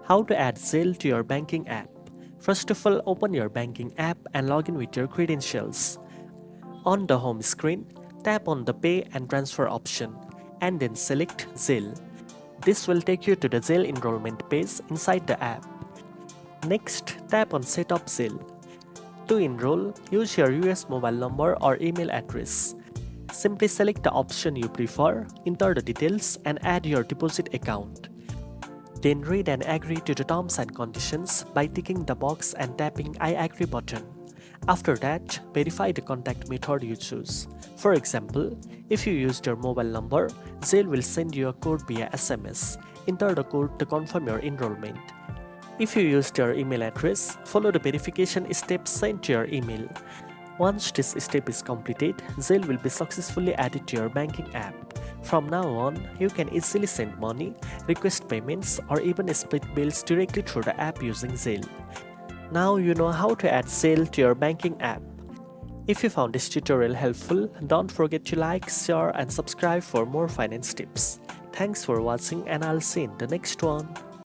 How to add Zelle to your banking app. First of all, open your banking app and log in with your credentials. On the home screen, tap on the Pay and Transfer option and then select Zelle. This will take you to the Zelle enrollment page inside the app. Next, tap on Set up Zelle. To enroll, use your US mobile number or email address. Simply select the option you prefer, enter the details and add your deposit account. Then read and agree to the terms and conditions by ticking the box and tapping I agree button. After that, verify the contact method you choose. For example, if you used your mobile number, Zelle will send you a code via SMS. Enter the code to confirm your enrollment. If you used your email address, follow the verification steps sent to your email. Once this step is completed, Zelle will be successfully added to your banking app. From now on, you can easily send money, request payments, or even split bills directly through the app using Zelle. Now you know how to add Zelle to your banking app. If you found this tutorial helpful, don't forget to like, share, and subscribe for more finance tips. Thanks for watching, and I'll see you in the next one.